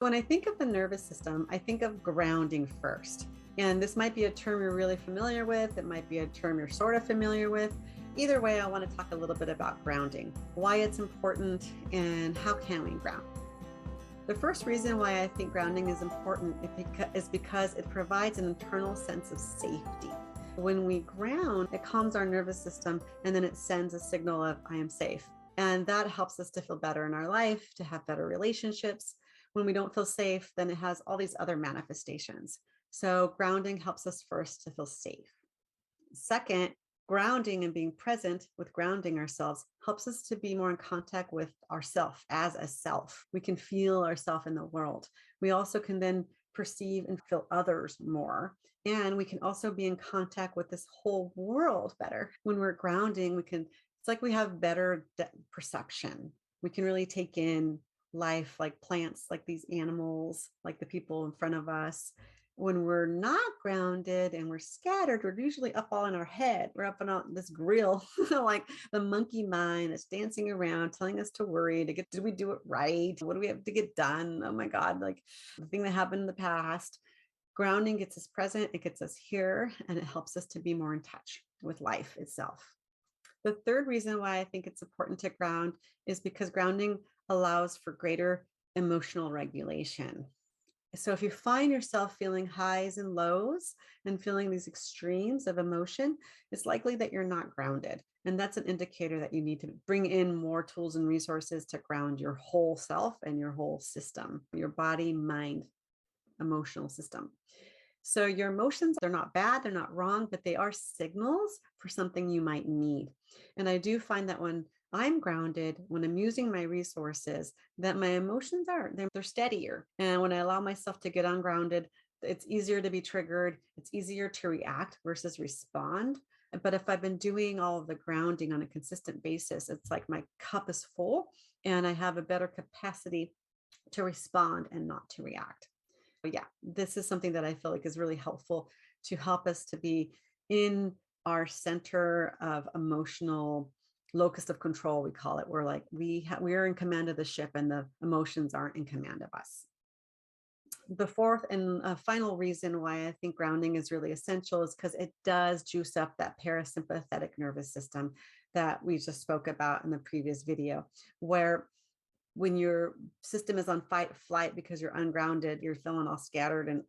When I think of the nervous system, I think of grounding first. And this might be a term you're really familiar with. It might be a term you're sort of familiar with. Either way, I want to talk a little bit about grounding, why it's important, and how can we ground. The first reason why I think grounding is important is because it provides an internal sense of safety. When we ground, it calms our nervous system and then it sends a signal of, I am safe. And that helps us to feel better in our life, to have better relationships. When we don't feel safe, then it has all these other manifestations. So grounding helps us first to feel safe. Second, grounding and being present with grounding ourselves helps us to be more in contact with ourself as a self. We can feel ourself in the world. We also can then perceive and feel others more. And we can also be in contact with this whole world better. When we're grounding, it's like we have better perception. We can really take in life, like plants, like these animals, like the people in front of us. When we're not grounded and we're scattered, we're usually up all in our head. We're up on this grill, like the monkey mind that's dancing around, telling us to worry, did we do it right? What do we have to get done? Oh my God, like the thing that happened in the past. Grounding gets us present, it gets us here, and it helps us to be more in touch with life itself. The third reason why I think it's important to ground is because grounding allows for greater emotional regulation. So if you find yourself feeling highs and lows and feeling these extremes of emotion, it's likely that you're not grounded. And that's an indicator that you need to bring in more tools and resources to ground your whole self and your whole system, your body, mind, emotional system. So your emotions, they're not bad, they're not wrong, but they are signals for something you might need. And I do find that when I'm grounded, when I'm using my resources, that my emotions they're steadier. And when I allow myself to get ungrounded, it's easier to be triggered. It's easier to react versus respond. But if I've been doing all of the grounding on a consistent basis, it's like my cup is full and I have a better capacity to respond and not to react. But yeah, this is something that I feel like is really helpful to help us to be in our center of emotional locus of control, we call it. We're like we are in command of the ship and the emotions aren't in command of us. The fourth and final reason why I think grounding is really essential is because it does juice up that parasympathetic nervous system that we just spoke about in the previous video, where when your system is on fight flight because you're ungrounded, you're feeling all scattered and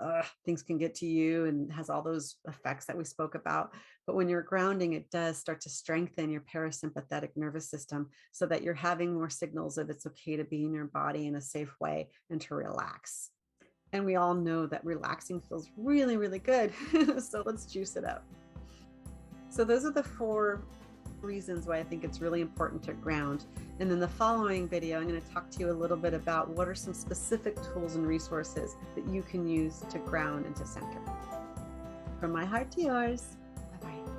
things can get to you and has all those effects that we spoke about. But when you're grounding, it does start to strengthen your parasympathetic nervous system so that you're having more signals that it's okay to be in your body in a safe way and to relax. And we all know that relaxing feels really, really good. So let's juice it up. So those are the four reasons why I think it's really important to ground. And in the following video, I'm going to talk to you a little bit about what are some specific tools and resources that you can use to ground and to center. From my heart to yours. Bye-bye.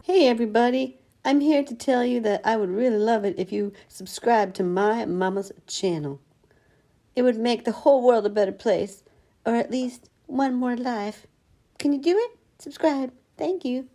Hey everybody, I'm here to tell you that I would really love it if you subscribe to my mama's channel. It would make the whole world a better place, or at least one more life. Can you do it? Subscribe. Thank you.